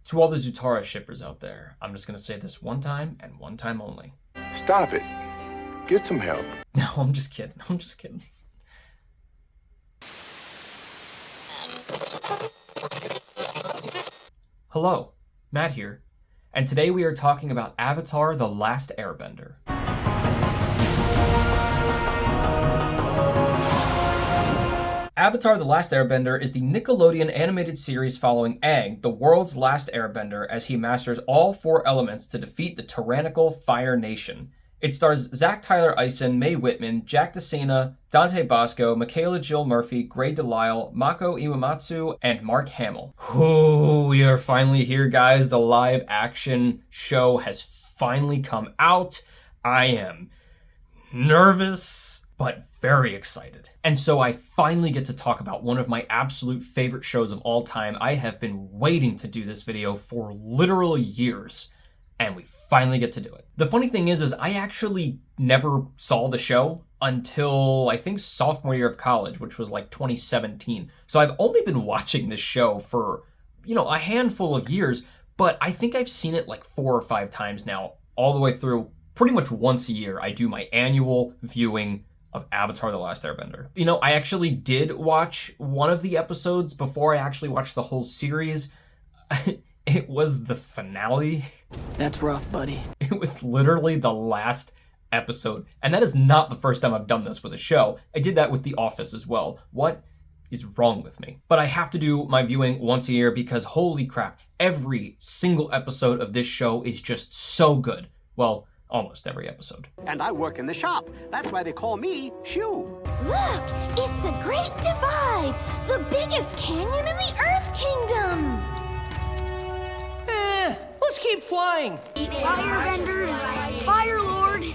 To all the Zutara shippers out there, I'm just gonna say this one time and one time only. Stop it. Get some help. No, I'm just kidding. I'm just kidding. Hello, Matt here, and today we are talking about Avatar: The Last Airbender. Avatar: The Last Airbender is the Nickelodeon animated series following Aang, the world's last airbender, as he masters all four elements to defeat the tyrannical Fire Nation. It stars Zach Tyler Eisen, Mae Witman, Jack Sena, Dante Basco, Michaela Jill Murphy, Gray DeLisle, Mako Iwumatsu, and Mark Hamill. Ooh, we are finally here, guys. The live action show has finally come out. I am nervous, but very excited. And so I finally get to talk about one of my absolute favorite shows of all time. I have been waiting to do this video for literal years, and we finally get to do it. The funny thing is I actually never saw the show until I think sophomore year of college, which was like 2017. So I've only been watching this show for, a handful of years, but I think I've seen it like 4 or 5 times now, all the way through. Pretty much once a year, I do my annual viewing of Avatar: The Last Airbender. I actually did watch one of the episodes before I actually watched the whole series. It was the finale. That's rough, buddy. It was literally the last episode. And that is not the first time I've done this with a show. I did that with The Office as well. What is wrong with me? But I have to do my viewing once a year because holy crap, every single episode of this show is just so good. Well, almost every episode. And I work in the shop. That's why they call me Shoe. Look, it's the Great Divide, the biggest canyon in the Earth Kingdom. Let's keep flying. Firebenders, Fire Lord,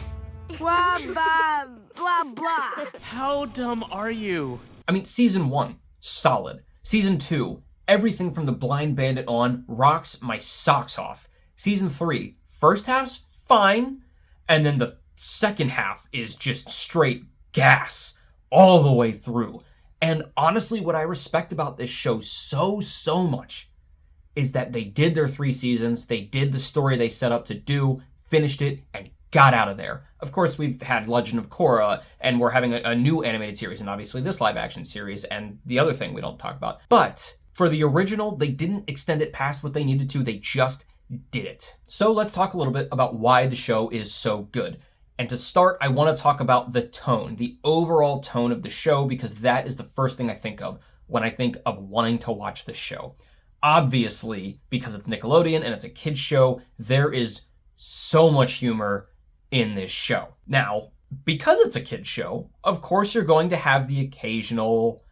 blah, blah, blah, blah. How dumb are you? I mean, season 1, solid. Season 2, everything from the Blind Bandit on rocks my socks off. Season 3, first half's fine, and then the second half is just straight gas all the way through. And honestly, what I respect about this show so much is that they did their 3 seasons, they did the story they set up to do, finished it, and got out of there. Of course, we've had Legend of Korra, and we're having a new animated series, and obviously this live-action series, and the other thing we don't talk about. But for the original, they didn't extend it past what they needed to, they just did it. So let's talk a little bit about why the show is so good. And to start, I want to talk about the tone, the overall tone of the show, because that is the first thing I think of when I think of wanting to watch this show. Obviously, because it's Nickelodeon and it's a kid's show, there is so much humor in this show. Now, because it's a kid's show, of course you're going to have the occasional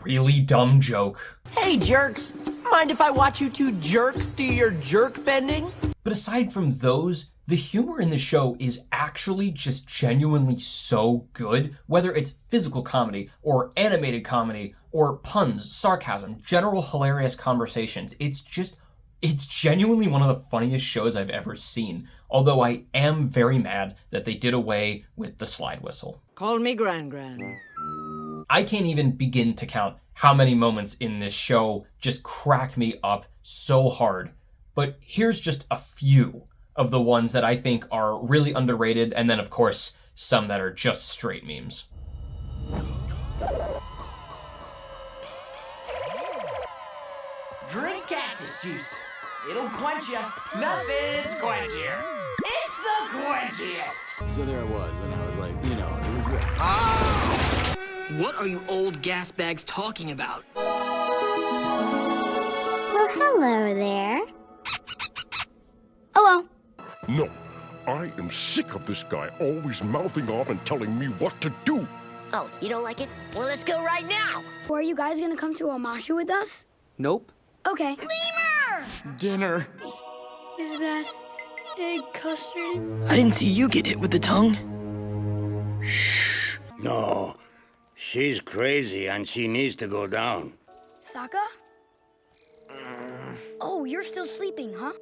really dumb joke. Hey, jerks. Mind if I watch you two jerks do your jerk bending? But aside from those, the humor in the show is actually just genuinely so good, whether it's physical comedy or animated comedy or puns, sarcasm, general hilarious conversations. It's genuinely one of the funniest shows I've ever seen, although I am very mad that they did away with the slide whistle. Call me Gran. I can't even begin to count how many moments in this show just crack me up so hard. But here's just a few of the ones that I think are really underrated, and then of course, some that are just straight memes. Drink cactus juice. It'll quench you. Nothing's quenchier. It's the quenchiest. So there I was, and I was like, it was real. What are you old gas bags talking about? Well, hello there. Hello. No, I am sick of this guy always mouthing off and telling me what to do. Oh, you don't like it? Well, let's go right now. Well, are you guys gonna come to Omashu with us? Nope. Okay. Lemur! Dinner. Is that egg custard? I didn't see you get hit with the tongue. No, she's crazy and she needs to go down. Sokka? Oh, you're still sleeping, huh?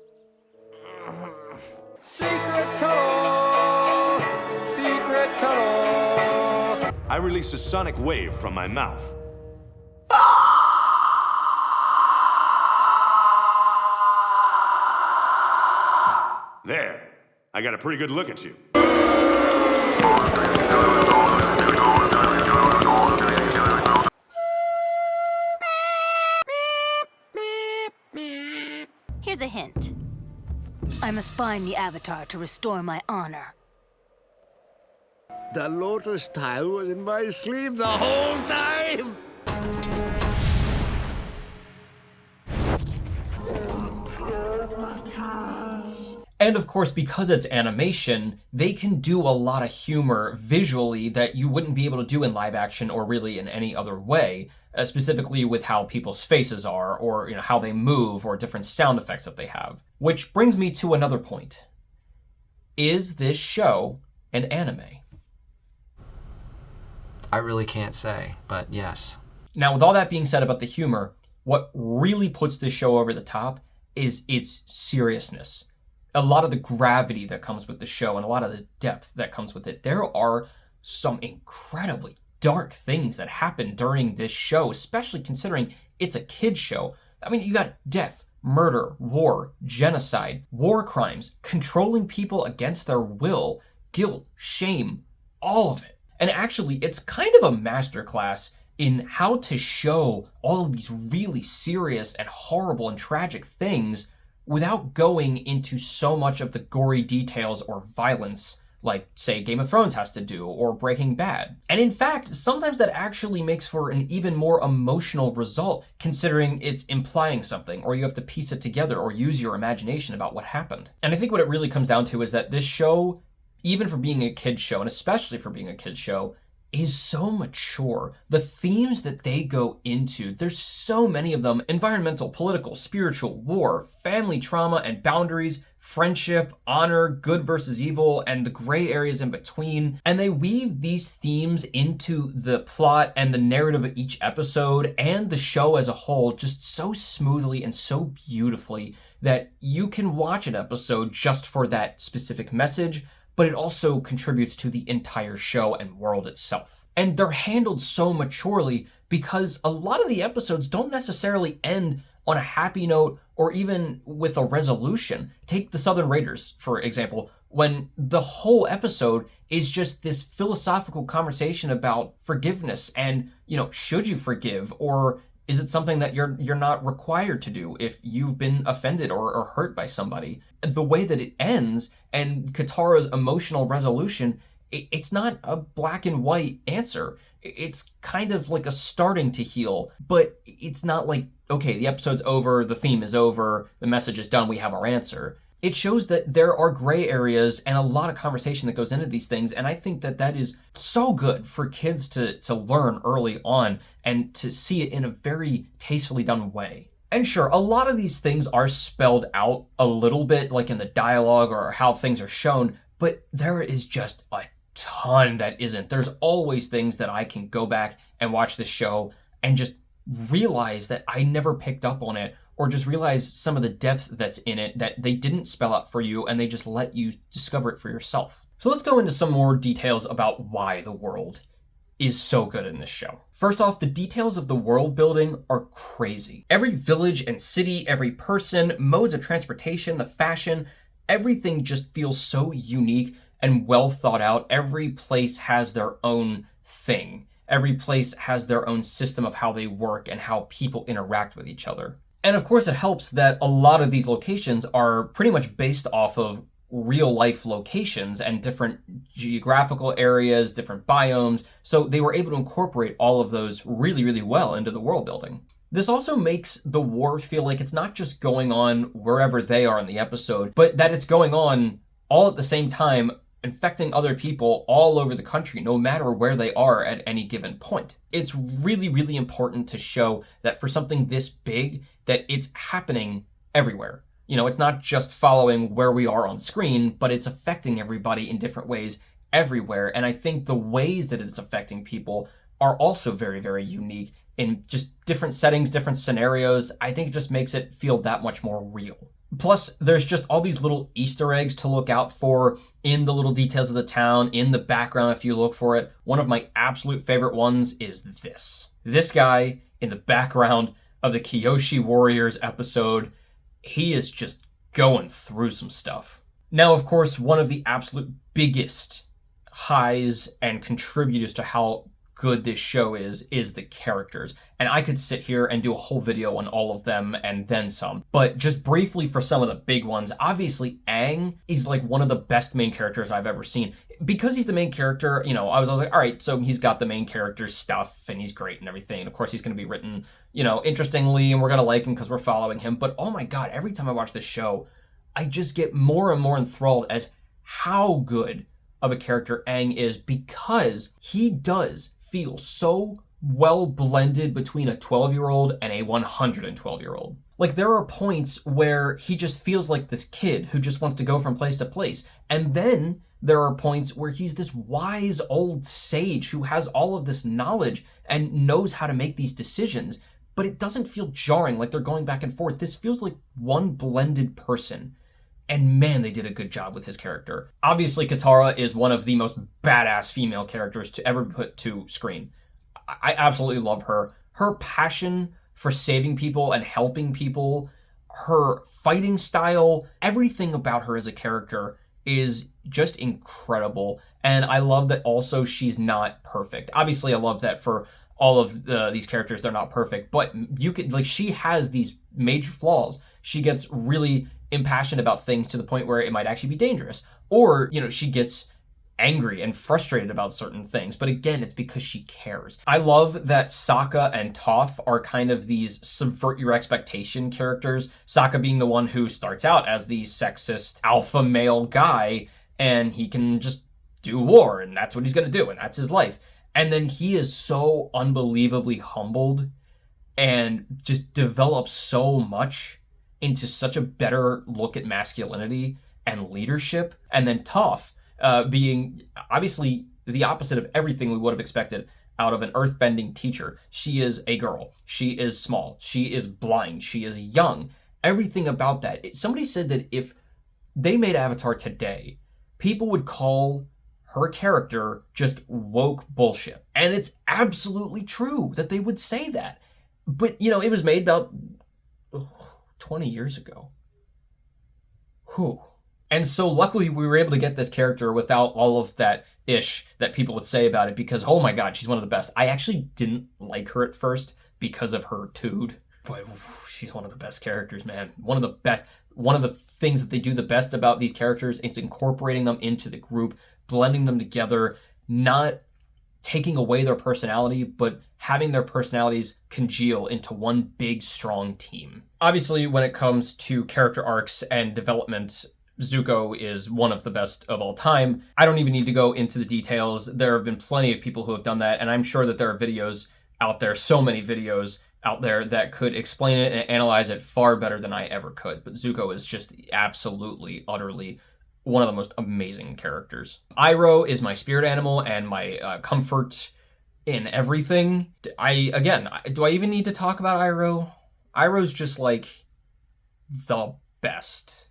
Secret tunnel! Secret tunnel! I release a sonic wave from my mouth. There. I got a pretty good look at you. Here's a hint. I must find the Avatar to restore my honor. The lotus tile was in my sleeve the whole time! And of course, because it's animation, they can do a lot of humor visually that you wouldn't be able to do in live action or really in any other way, specifically with how people's faces are, or how they move, or different sound effects that they have. Which brings me to another point. Is this show an anime? I really can't say, but yes. Now, with all that being said about the humor, what really puts this show over the top is its seriousness. A lot of the gravity that comes with the show and a lot of the depth that comes with it. There are some incredibly dark things that happen during this show, especially considering it's a kid's show. I mean, you got death, murder, war, genocide, war crimes, controlling people against their will, guilt, shame, all of it. And actually, it's kind of a masterclass in how to show all of these really serious and horrible and tragic things without going into so much of the gory details or violence like, say, Game of Thrones has to do, or Breaking Bad. And in fact, sometimes that actually makes for an even more emotional result, considering it's implying something, or you have to piece it together or use your imagination about what happened. And I think what it really comes down to is that this show, even for being a kid's show, and especially for being a kid's show, is so mature. The themes that they go into, there's so many of them: environmental, political, spiritual, war, family trauma and boundaries, friendship, honor, good versus evil, and the gray areas in between. And they weave these themes into the plot and the narrative of each episode and the show as a whole just so smoothly and so beautifully that you can watch an episode just for that specific message, but it also contributes to the entire show and world itself. And they're handled so maturely because a lot of the episodes don't necessarily end on a happy note or even with a resolution. Take the Southern Raiders, for example, when the whole episode is just this philosophical conversation about forgiveness and, should you forgive, or is it something that you're not required to do if you've been offended or hurt by somebody? The way that it ends and Katara's emotional resolution, it's not a black and white answer. It's kind of like a starting to heal, but it's not like, okay, the episode's over, the theme is over, the message is done, we have our answer. It shows that there are gray areas and a lot of conversation that goes into these things, and I think that that is so good for kids to learn early on and to see it in a very tastefully done way. And sure, a lot of these things are spelled out a little bit, like in the dialogue or how things are shown, but there is just a ton that isn't. There's always things that I can go back and watch the show and just realize that I never picked up on it, or just realize some of the depth that's in it that they didn't spell out for you and they just let you discover it for yourself. So let's go into some more details about why the world is so good in this show. First off, the details of the world building are crazy. Every village and city, every person, modes of transportation, the fashion, everything just feels so unique and well thought out. Every place has their own thing. Every place has their own system of how they work and how people interact with each other. And of course, it helps that a lot of these locations are pretty much based off of real life locations and different geographical areas, different biomes. So they were able to incorporate all of those really, really well into the world building. This also makes the war feel like it's not just going on wherever they are in the episode, but that it's going on all at the same time, infecting other people all over the country, no matter where they are at any given point. It's really, really important to show that for something this big, that it's happening everywhere. It's not just following where we are on screen, but it's affecting everybody in different ways everywhere. And I think the ways that it's affecting people are also very, very unique in just different settings, different scenarios. I think it just makes it feel that much more real. Plus, there's just all these little Easter eggs to look out for in the little details of the town, in the background if you look for it. One of my absolute favorite ones is this. This guy in the background of the Kyoshi Warriors episode, he is just going through some stuff. Now, of course, one of the absolute biggest highs and contributors to how good this show is the characters. And I could sit here and do a whole video on all of them and then some. But just briefly for some of the big ones, obviously Aang is like one of the best main characters I've ever seen. Because he's the main character, you know, I was like, all right, so he's got the main character stuff and he's great and everything. And of course he's going to be written, you know, interestingly, and we're going to like him because we're following him. But oh my God, every time I watch this show, I just get more and more enthralled as how good of a character Aang is, because he does feel so well blended between a 12-year-old and a 112-year-old. Like, there are points where he just feels like this kid who just wants to go from place to place. And then there are points where he's this wise old sage who has all of this knowledge and knows how to make these decisions. But it doesn't feel jarring like they're going back and forth. This feels like one blended person. And man, they did a good job with his character. Obviously, Katara is one of the most badass female characters to ever put to screen. I absolutely love her. Her passion for saving people and helping people, her fighting style, everything about her as a character is just incredible. And I love that also she's not perfect. Obviously, I love that for all of these characters, they're not perfect. But you could, like, she has these major flaws. She gets really impassioned about things to the point where it might actually be dangerous. Or, you know, she gets angry and frustrated about certain things. But again, it's because she cares. I love that Sokka and Toph are kind of these subvert your expectation characters. Sokka being the one who starts out as the sexist alpha male guy, and he can just do war, and that's what he's going to do, and that's his life. And then he is so unbelievably humbled and just develops so much into such a better look at masculinity and leadership. And then Toph, being obviously the opposite of everything we would have expected out of an earthbending teacher. She is a girl. She is small. She is blind. She is young. Everything about that. Somebody said that if they made Avatar today, people would call her character just woke bullshit. And it's absolutely true that they would say that. But, you know, it was made about 20 years ago. Whew. And so luckily we were able to get this character without all of that ish that people would say about it, because, oh my God, she's one of the best. I actually didn't like her at first because of her tood, but she's one of the best characters, man. One of the best. One of the things that they do the best about these characters is incorporating them into the group, blending them together, not taking away their personality, but having their personalities congeal into one big, strong team. Obviously, when it comes to character arcs and development, Zuko is one of the best of all time. I don't even need to go into the details. There have been plenty of people who have done that, and I'm sure that there are videos out there, so many videos out there that could explain it and analyze it far better than I ever could. But Zuko is just absolutely, utterly one of the most amazing characters. Iroh is my spirit animal and my comfort in everything. Do I even need to talk about Iroh? Iroh's just like the best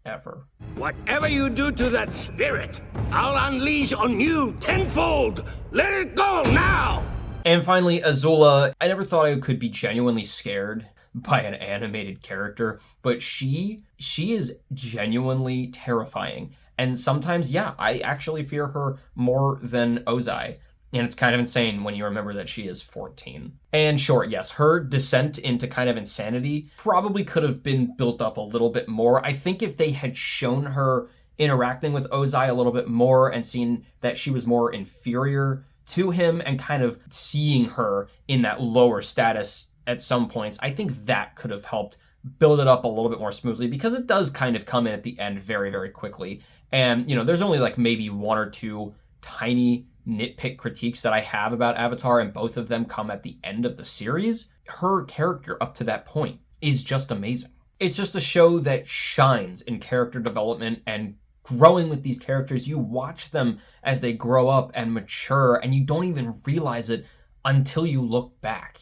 ever. Whatever you do to that spirit, I'll unleash on you tenfold. Let it go now! And finally, Azula. I never thought I could be genuinely scared by an animated character, but she is genuinely terrifying. And sometimes, yeah, I actually fear her more than Ozai. And it's kind of insane when you remember that she is 14. And sure, yes, her descent into kind of insanity probably could have been built up a little bit more. I think if they had shown her interacting with Ozai a little bit more and seen that she was more inferior to him and kind of seeing her in that lower status at some points, I think that could have helped build it up a little bit more smoothly, because it does kind of come in at the end very, very quickly. And, you know, there's only like maybe one or two tiny nitpick critiques that I have about Avatar, and both of them come at the end of the series. Her character up to that point is just amazing. It's just a show that shines in character development and growing with these characters. You watch them as they grow up and mature, and you don't even realize it until you look back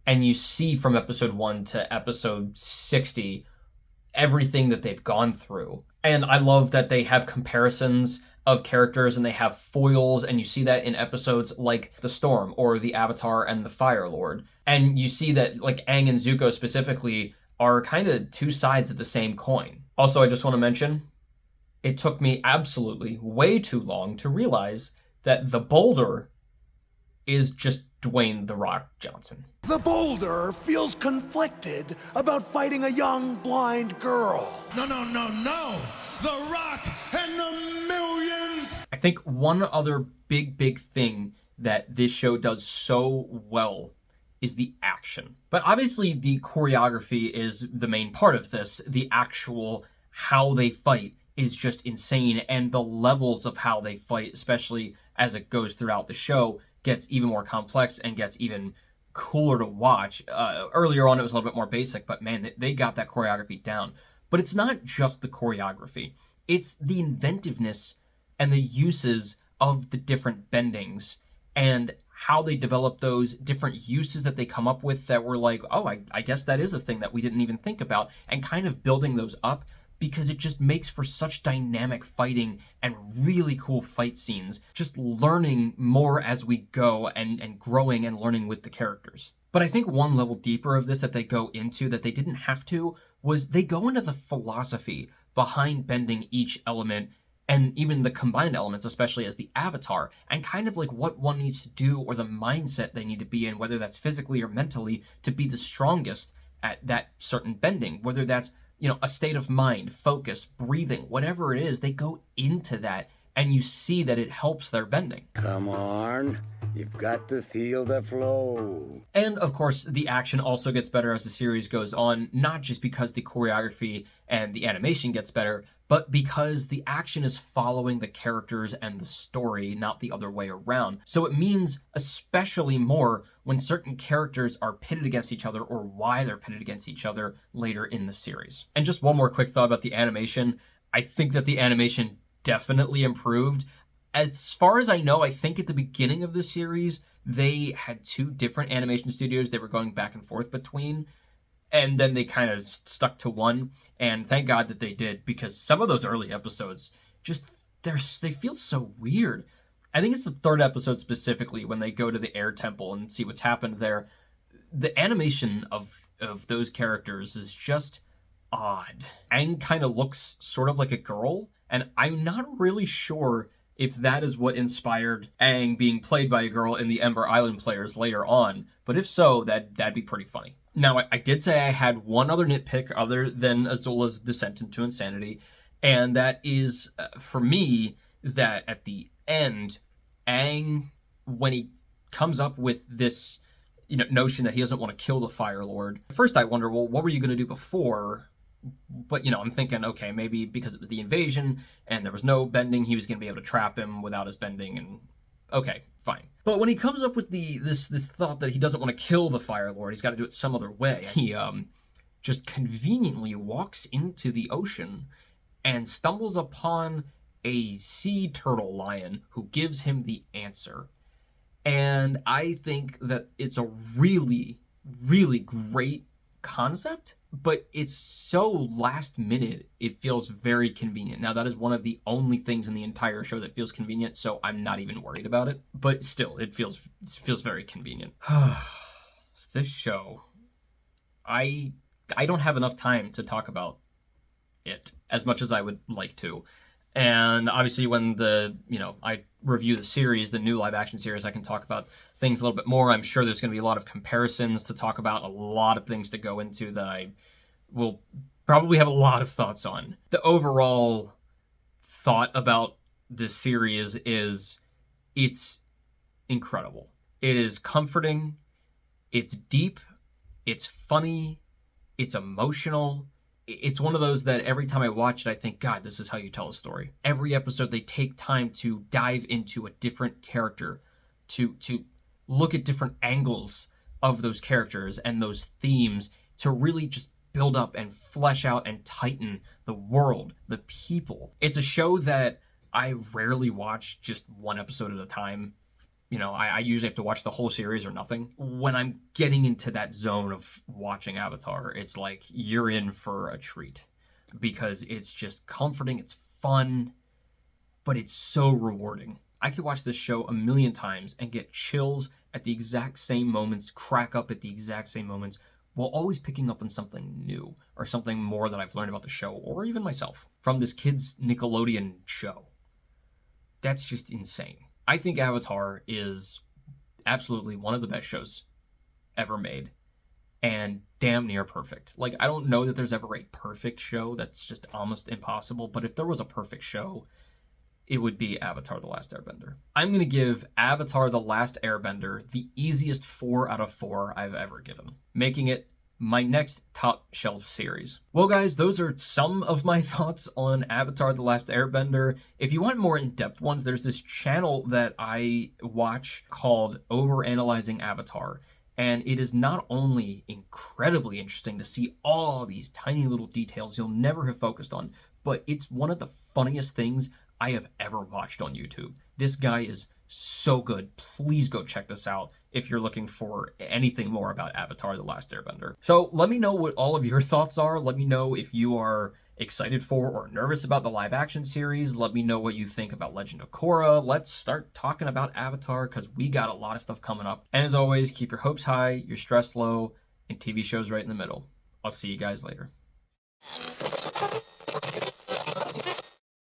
and you see from episode 1 to episode 60 everything that they've gone through. And I love that they have comparisons of characters and they have foils, and you see that in episodes like The Storm or The Avatar and The Fire Lord. And you see that like Aang and Zuko specifically are kind of two sides of the same coin. Also, I just want to mention, it took me absolutely way too long to realize that the boulder is just Dwayne "The Rock" Johnson. The boulder feels conflicted about fighting a young, blind girl. No, no, no, no! The Rock and the millions! I think one other big thing that this show does so well is the action. But obviously the choreography is the main part of this. The actual how they fight is just insane, and the levels of how they fight, especially as it goes throughout the show, gets even more complex and gets even cooler to watch. Earlier on it was a little bit more basic, but man, they got that choreography down. But it's not just the choreography. It's the inventiveness and the uses of the different bendings and how they develop those different uses that they come up with that were like, oh, I guess that is a thing that we didn't even think about, and kind of building those up, because it just makes for such dynamic fighting and really cool fight scenes, just learning more as we go and growing and learning with the characters. But I think one level deeper of this that they go into that they didn't have to was they go into the philosophy behind bending each element, and even the combined elements, especially as the avatar, and kind of like what one needs to do or the mindset they need to be in, whether that's physically or mentally, to be the strongest at that certain bending, whether that's, you know, a state of mind, focus, breathing, whatever it is, they go into that, and you see that it helps their bending. Come on, you've got to feel the flow. And of course, the action also gets better as the series goes on, not just because the choreography and the animation gets better, but because the action is following the characters and the story, not the other way around. So it means especially more when certain characters are pitted against each other, or why they're pitted against each other later in the series. And just one more quick thought about the animation. I think that the animation definitely improved. As far as I know, I think at the beginning of the series, they had two different animation studios they were going back and forth between, and then they kind of stuck to one, and thank God that they did, because some of those early episodes just, they feel so weird. I think it's the third episode specifically when they go to the air temple and see what's happened there. The animation of those characters is just odd. Aang kind of looks sort of like a girl, and I'm not really sure if that is what inspired Aang being played by a girl in the Ember Island players later on, but if so, that'd be pretty funny. Now, I did say I had one other nitpick other than Azula's descent into insanity, and that is, for me, that at the end, Aang, when he comes up with this, notion that he doesn't want to kill the Fire Lord, at first I wonder, well, what were you going to do before? But, I'm thinking, okay, maybe because it was the invasion and there was no bending, he was going to be able to trap him without his bending, and okay, fine. But when he comes up with this thought that he doesn't want to kill the Fire Lord, he's got to do it some other way, he just conveniently walks into the ocean and stumbles upon a sea turtle lion who gives him the answer. And I think that it's a really, really great concept, but it's so last minute, it feels very convenient. Now, that is one of the only things in the entire show that feels convenient, so I'm not even worried about it. But still, it feels very convenient. This show, I don't have enough time to talk about it as much as I would like to. And obviously when I review the series, the new live action series, I can talk about things a little bit more. I'm sure there's going to be a lot of comparisons to talk about, a lot of things to go into that I will probably have a lot of thoughts on. The overall thought about this series is it's incredible. It is comforting, it's deep, it's funny, it's emotional. It's one of those that every time I watch it, I think, God, this is how you tell a story. Every episode, they take time to dive into a different character, to look at different angles of those characters and those themes, to really just build up and flesh out and tighten the world, the people. It's a show that I rarely watch just one episode at a time. I usually have to watch the whole series or nothing. When I'm getting into that zone of watching Avatar, it's like you're in for a treat, because it's just comforting, it's fun, but it's so rewarding. I could watch this show a million times and get chills at the exact same moments, crack up at the exact same moments while always picking up on something new or something more that I've learned about the show or even myself from this kid's Nickelodeon show. That's just insane. I think Avatar is absolutely one of the best shows ever made and damn near perfect. Like, I don't know that there's ever a perfect show. That's just almost impossible. But if there was a perfect show, it would be Avatar The Last Airbender. I'm going to give Avatar The Last Airbender the easiest 4 out of 4 I've ever given, making it my next top shelf series. Well, guys, those are some of my thoughts on Avatar The Last Airbender. If you want more in-depth ones, there's this channel that I watch called Overanalyzing Avatar. And it is not only incredibly interesting to see all these tiny little details you'll never have focused on, but it's one of the funniest things I have ever watched on YouTube. This guy is so good. Please go check this out if you're looking for anything more about Avatar The Last Airbender. So let me know what all of your thoughts are. Let me know if you are excited for or nervous about the live action series. Let me know what you think about Legend of Korra. Let's start talking about Avatar because we got a lot of stuff coming up. And as always, keep your hopes high, your stress low, and TV shows right in the middle. I'll see you guys later.